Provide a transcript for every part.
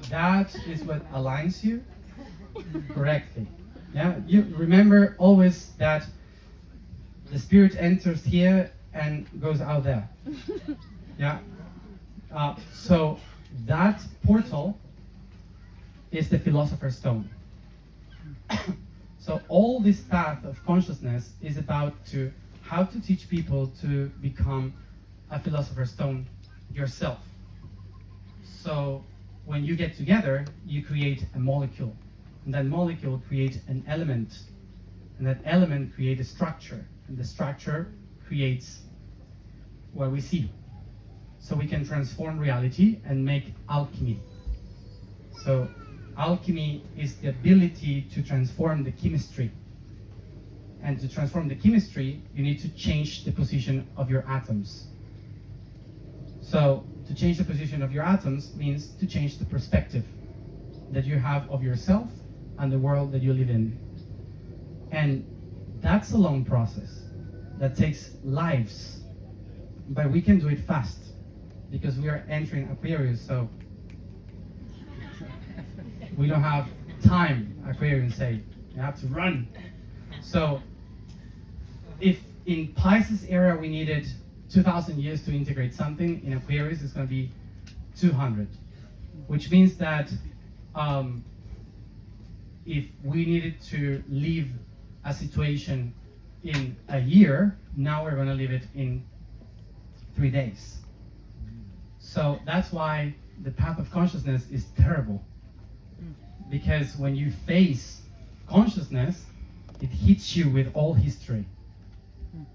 that is what aligns you correctly. Yeah, you remember always that the spirit enters here and goes out there. Yeah. So that portal is the philosopher's stone. So all this path of consciousness is about how to teach people to become a philosopher's stone yourself. So when you get together, you create a molecule, and that molecule creates an element, and that element creates a structure, and the structure creates what we see. So we can transform reality and make alchemy. So alchemy is the ability to transform the chemistry. And to transform the chemistry, you need to change the position of your atoms. So to change the position of your atoms means to change the perspective that you have of yourself and the world that you live in. And that's a long process that takes lives, but we can do it fast because we are entering Aquarius, so we don't have time, Aquarians say. You have to run. So if in Pisces era we needed 2,000 years to integrate something, in Aquarius it's going to be 200, which means that if we needed to leave a situation in a year, now we're going to leave it in 3 days. So that's why the path of consciousness is terrible. Because when you face consciousness, it hits you with all history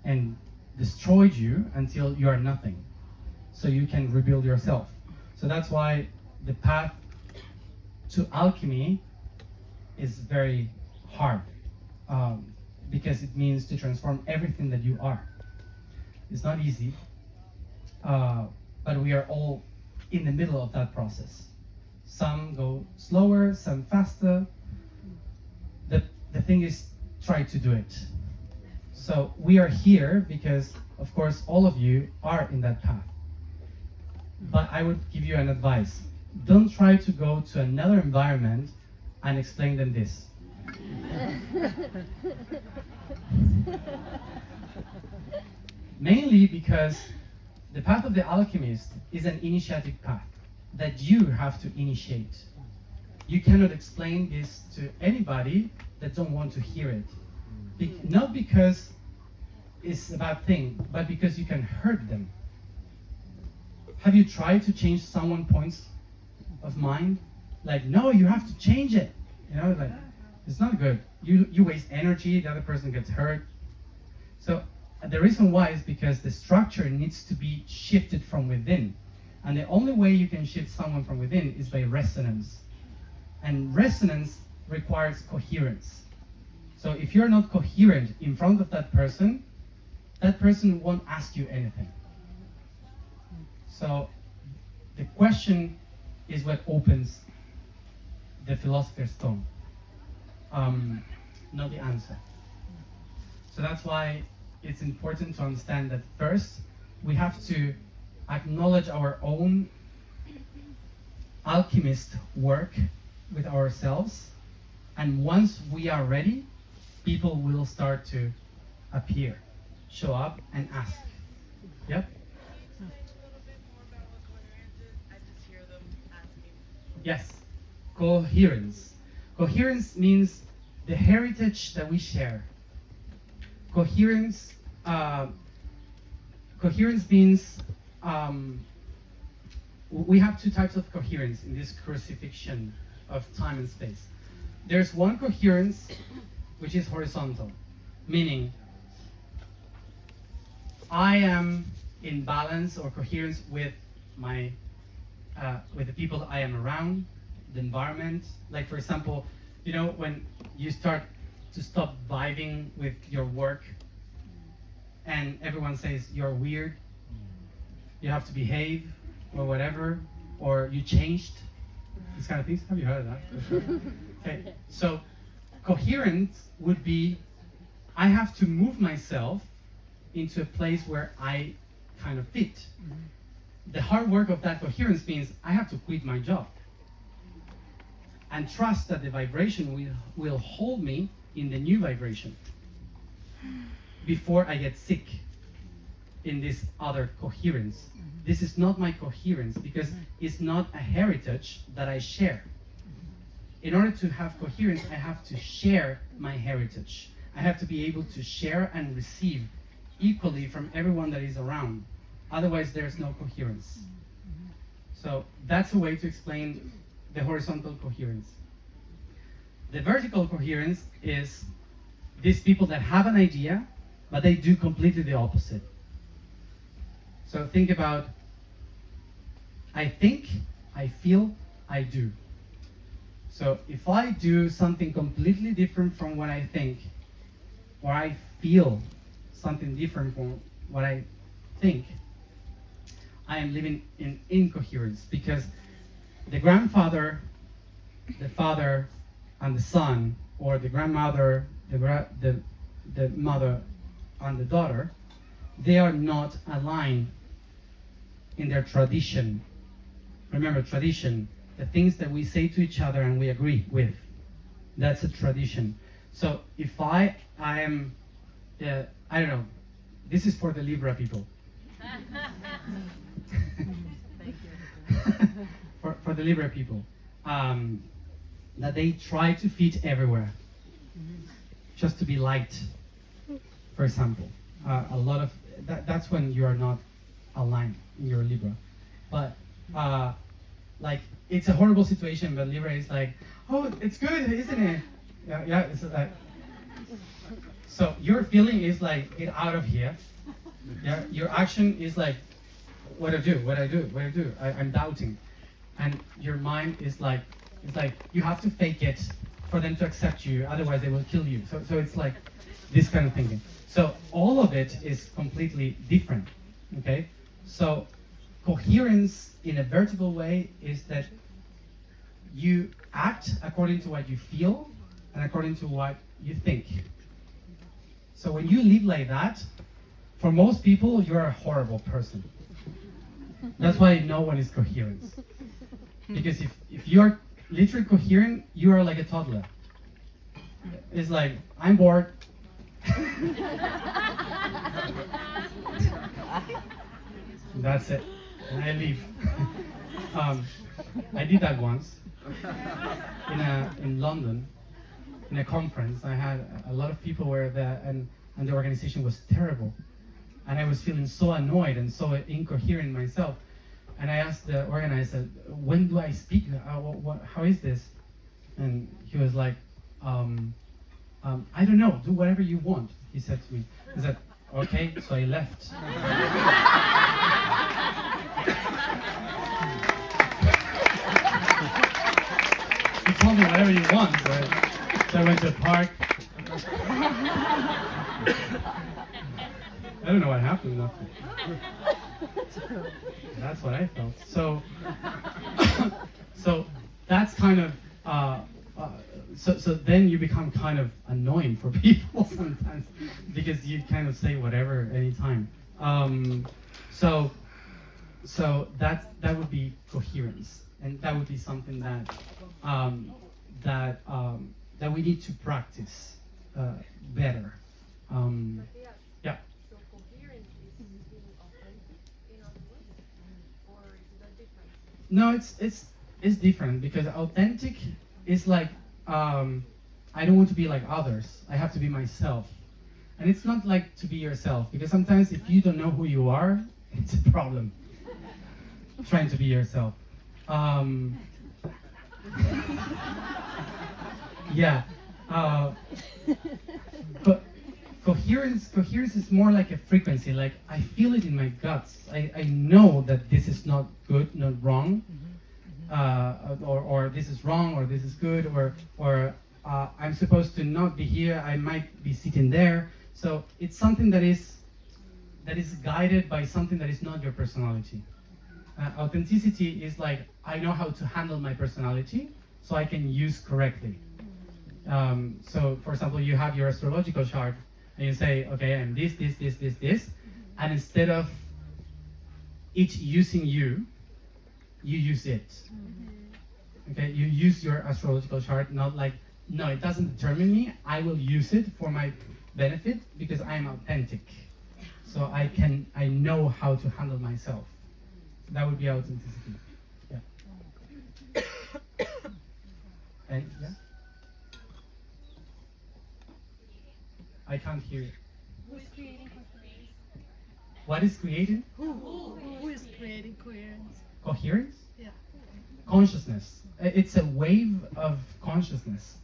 and destroys you until you are nothing. So you can rebuild yourself. So that's why the path to alchemy is very hard, because it means to transform everything that you are. It's not easy, but we are all in the middle of that process. Some go slower, some faster. The thing is, try to do it. So we are here because, of course, all of you are in that path. But I would give you an advice. Don't try to go to another environment and explain them this. Mainly because the path of the alchemist is an initiatic path that you have to initiate. You cannot explain this to anybody that don't want to hear it. Not because it's a bad thing, but because you can hurt them. Have you tried to change someone's points of mind? Like, no, you have to change it. You know, like, it's not good. You waste energy, the other person gets hurt. So the reason why is because the structure needs to be shifted from within. And the only way you can shift someone from within is by resonance. And resonance requires coherence. So if you're not coherent in front of that person won't ask you anything. So the question is what opens the philosopher's stone, not the answer. So that's why it's important to understand that first we have to acknowledge our own alchemist work with ourselves, and once we are ready, people will start to appear, show up and ask. Yep? Can you explain a little bit more about what coherence is? I just hear them asking. Yes. Coherence. Coherence means the heritage that we share. Coherence means we have two types of coherence in this crucifixion of time and space. There's one coherence which is horizontal, meaning I am in balance or coherence with my with the people that I am around, the environment. Like, for example, you know, when you start to stop vibing with your work and everyone says you're weird, you have to behave or whatever, or you changed, these kind of things. Have you heard of that? Okay, so coherence would be I have to move myself into a place where I kind of fit. The hard work of that coherence means I have to quit my job. and trust that the vibration will hold me in the new vibration before I get sick in this other coherence. This is not my coherence because it's not a heritage that I share. In order to have coherence, I have to share my heritage. I have to be able to share and receive equally from everyone that is around. Otherwise, there's no coherence. So that's a way to explain the horizontal coherence. The vertical coherence is these people that have an idea, but they do completely the opposite. So think about, I think, I feel, I do. So if I do something completely different from what I think, or I feel something different from what I think, I am living in incoherence, because the grandfather, the father, and the son, or the grandmother, the mother, and the daughter, they are not aligned in their tradition. Remember, tradition, the things that we say to each other and we agree with, that's a tradition. So if I am, I don't know, this is for the Libra people. Thank you. for the Libra people, that they try to fit everywhere, just to be liked, for example. A lot of that's when you are not aligned in your Libra. But like, it's a horrible situation, but Libra is like, oh, it's good, isn't it? Yeah, it's like, so your feeling is like, get out of here. Yeah, your action is like, what I do, I'm doubting. And your mind is like, it's like, you have to fake it for them to accept you, otherwise they will kill you. So it's like this kind of thinking. So all of it is completely different, okay? So coherence in a vertical way is that you act according to what you feel and according to what you think. So when you live like that, for most people, you're a horrible person. That's why no one is coherent. Because if you're literally coherent, you are like a toddler. It's like, I'm bored. That's it. And I leave. I did that once in London, in a conference. I had a lot of people were there, and the organization was terrible. And I was feeling so annoyed and so incoherent myself. And I asked the organizer, when do I speak? How is this? And he was like, I don't know, do whatever you want, he said to me. I said, okay, so I left. He told me whatever you want, so I went to a park. I don't know what happened after. That's what I felt. So, so that's kind of, so then you become kind of annoying for people sometimes, because you kind of say whatever anytime. So that would be coherence, and that would be something that we need to practice better. Yeah. So coherence is being authentic in other ways, or is that different? No, it's different, because authentic is like, I don't want to be like others. I have to be myself. And it's not like to be yourself, because sometimes if you don't know who you are, it's a problem trying to be yourself. Yeah. But coherence is more like a frequency. Like, I feel it in my guts. I know that this is not good, not wrong, or this is wrong, or this is good, or I'm supposed to not be here. I might be sitting there. So it's something that is guided by something that is not your personality. Authenticity is like, I know how to handle my personality, so I can use correctly. So, for example, you have your astrological chart, and you say, okay, I'm this, and instead of it using you, you use it. Okay, you use your astrological chart, not like, no, it doesn't determine me. I will use it for my benefit because I am authentic. So I know how to handle myself. That would be authenticity. Yeah. And yeah. I can't hear you. Who's creating coherence? What is creating? Who is creating coherence? Coherence? Yeah. Consciousness. It's a wave of consciousness.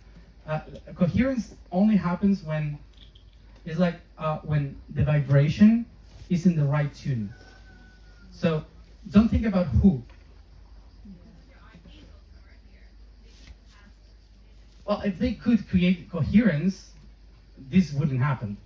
Coherence only happens when it's like when the vibration is in the right tune. So don't think about who. Well, if they could create coherence, this wouldn't happen.